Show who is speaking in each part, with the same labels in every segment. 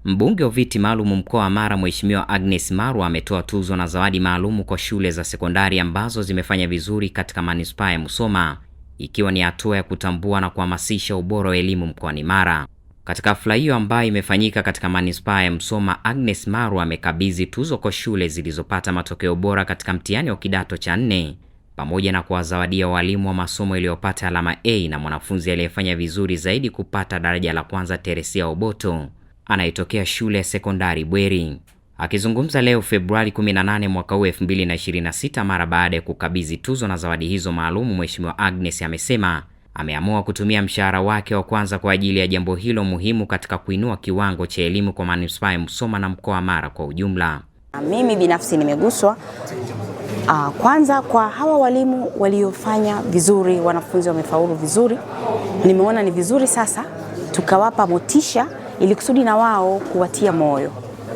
Speaker 1: Mbunge wa viti maalum mkoa wa Mara Mheshimiwa Agnes Marwa ametoa tuzo na zawadi maalum kwa shule za sekondari ambazo zimefanya vizuri katika manispaa ya Musoma, ikiwa ni hatua ya kutambua na kuhamasisha ubora wa elimu mkoani Mara. Katika hafla hiyo ambayo imefanyika katika manispaa ya Musoma, Agnes Marwa amekabidhi tuzo kwa shule zilizopata matokeo bora katika mtihani wa kidato cha 4 pamoja na kuwazawadia walimu wa masomo waliopata alama A na mwanafunzi aliyefanya vizuri zaidi kupata daraja la kwanza Teresia Oboto anayetokea shule ya sekondari Bweri. Akizungumza leo Februari 18 mwaka 2026 mara baada ya kukabidhi tuzo na zawadi hizo maalum, Mheshimiwa Agnes amesema ameamua kutumia mshahara wake wa kwanza kwa ajili ya jambo hilo muhimu katika kuinua kiwango cha elimu kwa manispaa ya Musoma na mkoa wa Mara kwa ujumla.
Speaker 2: Mimi binafsi nimeguswa kwanza kwa hawa walimu waliofanya vizuri, wanafunzi wamefaulu vizuri. Nimeona ni vizuri sasa tukawapa motisha ili kusudi na wao kuwatia moyo,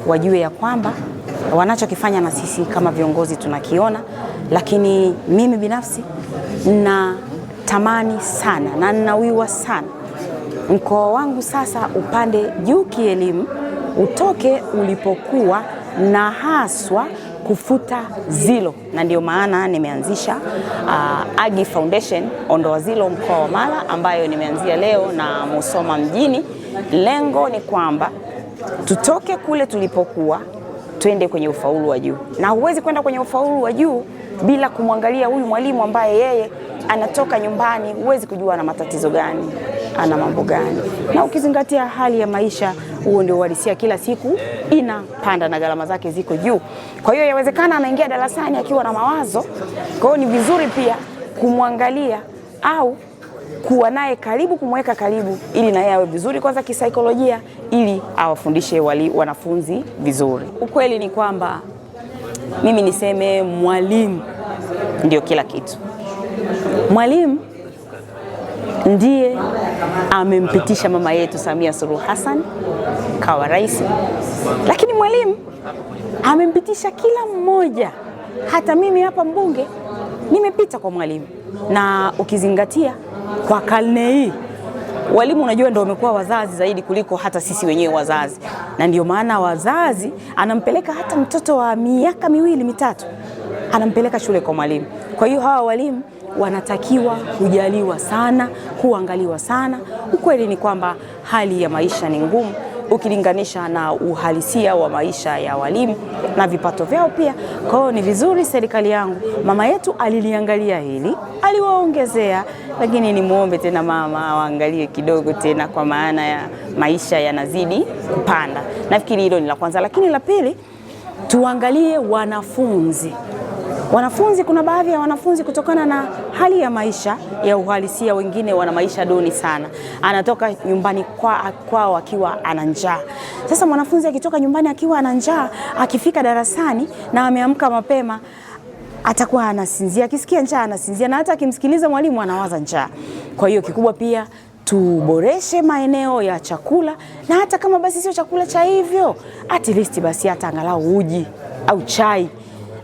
Speaker 2: wajue ya kwamba wanachokifanya na sisi kama viongozi tunakiona. Lakini mimi binafsi na tamani sana na ninawiwa sana mkoa wangu sasa upande juu kielimu, utoke ulipokuwa na haswa kufuta zilo, na ndio maana nimeanzisha Agi Foundation Ondoa Zilo mkoa wa Mara, ambayo nimeanzia leo na Musoma mjini. Lengo ni kwamba tutoke kule tulipokuwa twende kwenye ufaulu wa juu, na huwezi kwenda kwenye ufaulu wa juu bila kumwangalia huyu mwalimu ambaye yeye anatoka nyumbani, huwezi kujua ana matatizo gani, ana mambo gani, na ukizingatia hali ya maisha, huo ndio uhalisia, kila siku inapanda na gharama zake ziko juu. Kwa hiyo yawezekana anaingia darasani akiwa na mawazo. Kwa hiyo ni vizuri pia kumwangalia au kuwa naye karibu, kumweka karibu, ili na yeye awe vizuri kwanza kisaikolojia, ili awafundishe wanafunzi vizuri. Ukweli ni kwamba mimi niseme mwalimu ndio kila kitu. Mwalimu ndiye amempitisha mama yetu Samia Suluhu Hassan kawa rais, lakini mwalimu amempitisha kila mmoja. Hata mimi hapa mbunge nimepita kwa mwalimu, na ukizingatia kwa karne hii walimu unajua ndio wamekuwa wazazi zaidi kuliko hata sisi wenyewe wazazi, na ndio maana wazazi anampeleka hata mtoto wa miaka 2-3 anampeleka shule kwa mwalimu. Kwa hiyo hawa walimu wanatakiwa kujaliwa sana, kuangaliwa sana. Ukweli ni kwamba hali ya maisha ni ngumu ukilinganisha na uhalisia wa maisha ya walimu na vipato vyao pia. Kwa hiyo ni vizuri serikali yangu, mama yetu aliliangalia hili, aliwaongezea, lakini ni muombe tena mama waangalie kidogo tena, kwa maana ya maisha yanazidi kupanda. Nafikiri hilo ni la kwanza, lakini la pili tuangalie wanafunzi. Kuna baadhi ya wanafunzi kutokana na hali ya maisha ya uhalisia, wengine wana maisha duni sana. Anatoka nyumbani kwao akiwa ana njaa. Sasa mwanafunzi akitoka nyumbani akiwa ana njaa, akifika darasani na ameamka mapema, atakuwa anasinzia, akisikia njaa anasinzia, na hata akimsikiliza mwalimu anawaza njaa. Kwa hiyo kikubwa pia tuboreshe maeneo ya chakula, na hata kama basi sio chakula cha hivyo, at least basi hata angalau uji au chai,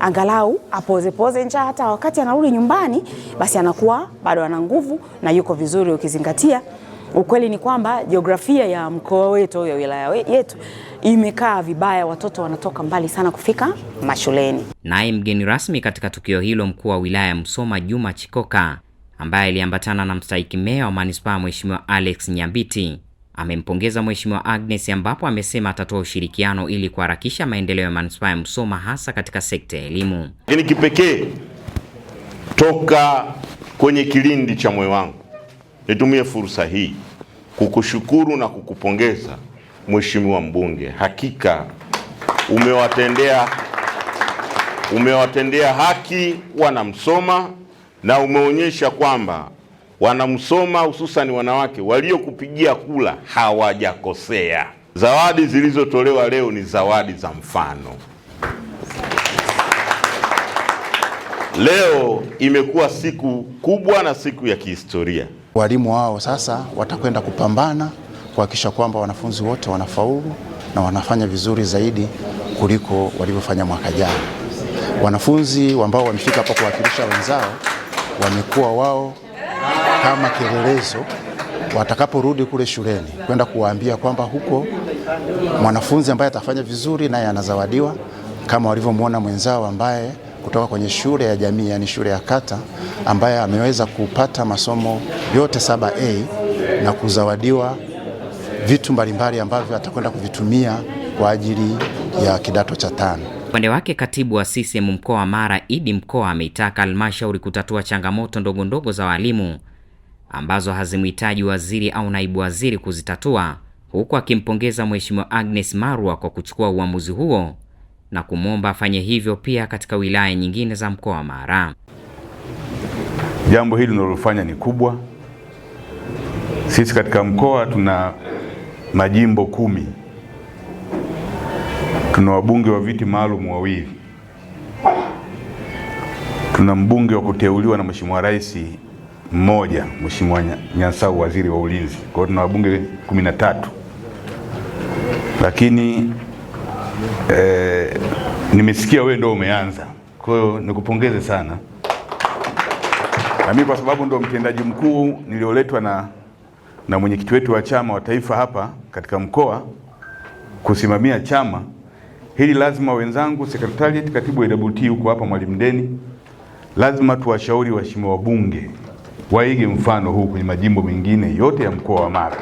Speaker 2: angalau apoze njaa, hata wakati anarudi nyumbani basi anakuwa bado ana nguvu na yuko vizuri. Ukizingatia ukweli ni kwamba jiografia ya mkoa wetu, ya wilaya yetu imekaa vibaya, watoto wanatoka mbali sana kufika mashuleni.
Speaker 1: Naye mgeni rasmi katika tukio hilo, mkuu wa wilaya ya Musoma Juma Chikoka, ambaye aliambatana na mstahiki meya wa manispaa Mheshimiwa Alex Nyambiti, amempongeza Mheshimiwa Agnes, ambapo amesema atatoa ushirikiano ili kuharakisha maendeleo ya manispaa ya Musoma hasa katika sekta ya elimu.
Speaker 3: Lakini kipekee toka kwenye kilindi cha moyo wangu nitumie fursa hii kukushukuru na kukupongeza Mheshimiwa mbunge. Hakika umewatendea haki wana Musoma, na umeonyesha kwamba wana Musoma hususan wanawake waliokupigia kula hawajakosea. Zawadi zilizotolewa leo ni zawadi za mfano. Leo imekuwa siku kubwa na siku ya kihistoria.
Speaker 4: Walimu wao sasa watakwenda kupambana kuhakikisha kwamba wanafunzi wote wanafaulu na wanafanya vizuri zaidi kuliko walivyofanya mwaka jana. Wanafunzi ambao wamefika hapa kuwakilisha wenzao wamekuwa wao kama kielelezo watakaporudi kule shuleni kwenda kuwaambia kwamba huko mwanafunzi ambaye atafanya vizuri naye anazawadiwa kama walivyomwona mwenzao ambaye kutoka kwenye shule ya jamii, yani shule ya kata, ambaye ameweza kupata masomo yote 7A na kuzawadiwa vitu mbalimbali ambavyo atakwenda kuvitumia kwa ajili ya kidato cha 5.
Speaker 1: Upande wake katibu wa CCM mkoa wa Mara Idi Mkoa ameitaka halmashauri kutatua changamoto ndogo ndogo za walimu ambazo hazimhitaji waziri au naibu waziri kuzitatua, huku akimpongeza Mheshimiwa Agnes Marwa kwa kuchukua uamuzi huo na kumwomba afanye hivyo pia katika wilaya nyingine za mkoa wa Mara.
Speaker 5: Jambo hili linalofanya ni kubwa. Sisi katika mkoa tuna majimbo 10. Tuna wabunge wa viti maalum 2. Tuna mbunge wa kuteuliwa na Mheshimiwa Rais 1, Mheshimiwa Nyansau, waziri wa ulinzi. Kwa hiyo tuna wabunge 13. Lakini nimesikia wewe ndio umeanza. Kwa hiyo nikupongeze sana. Na mimi kwa sababu ndio mtendaji mkuu nilioletwa na mwenyekiti wetu wa chama wa taifa hapa katika mkoa kusimamia chama hili, lazima wenzangu secretariat, katibu wa AWT huko hapa Mwalimu Deni, lazima tuwashauri waheshimiwa wabunge waige mfano huu kwenye majimbo mengine yote ya mkoa wa Mara.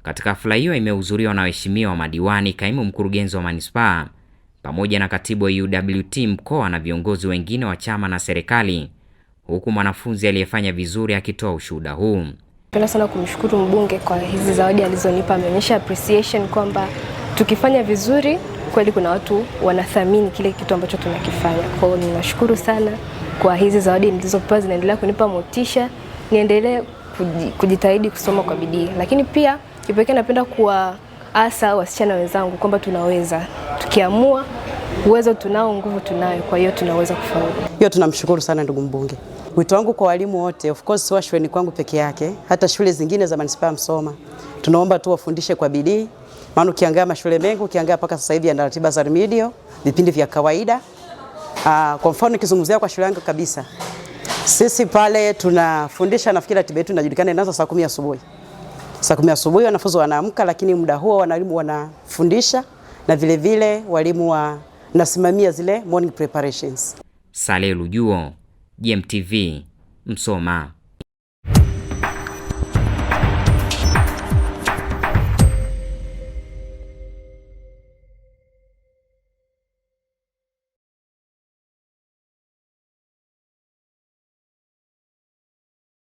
Speaker 1: Katika hafla hiyo imehudhuriwa na waheshimiwa madiwani, kaimu mkurugenzi wa manispaa pamoja na katibu wa UWT mkoa na viongozi wengine wa chama na serikali, huku mwanafunzi aliyefanya vizuri akitoa ushuhuda huu.
Speaker 6: Napenda sana kumshukuru mbunge kwa hizi zawadi alizonipa. Ameonyesha appreciation kwamba tukifanya vizuri kweli kuna watu wanathamini kile kitu ambacho tunakifanya. Kwa hiyo ninashukuru sana kwa hizi zawadi nilizopewa, zinaendelea kunipa motisha niendelee kujitahidi kusoma kwa bidii. Lakini pia kipekee napenda kuwaasa wasichana wenzangu kwamba tunaweza, tukiamua, uwezo tunao, nguvu tunayo, kwa hiyo tunaweza kufaulu.
Speaker 7: Hiyo tunamshukuru sana ndugu mbunge. Wito wangu kwa walimu wote, of course si shuleni kwangu peke yake, hata shule zingine za manispaa ya Msoma, tunaomba tu wafundishe kwa bidii. Maana ukiangalia mashule mengi, ukiangalia mpaka sasa hivi yana ratiba za remedial, vipindi vya kawaida. Kwa mfano nikizungumzia kwa shule yangu kabisa, sisi pale tunafundisha, nafikiri ratiba yetu inajulikana, inaanza saa 10 asubuhi. Saa 10 asubuhi wanafunzi wanaamka, lakini muda huo walimu wanafundisha na vile vile walimu wanasimamia zile morning preparations.
Speaker 1: Saleh Lujuo, GMTV, Msoma.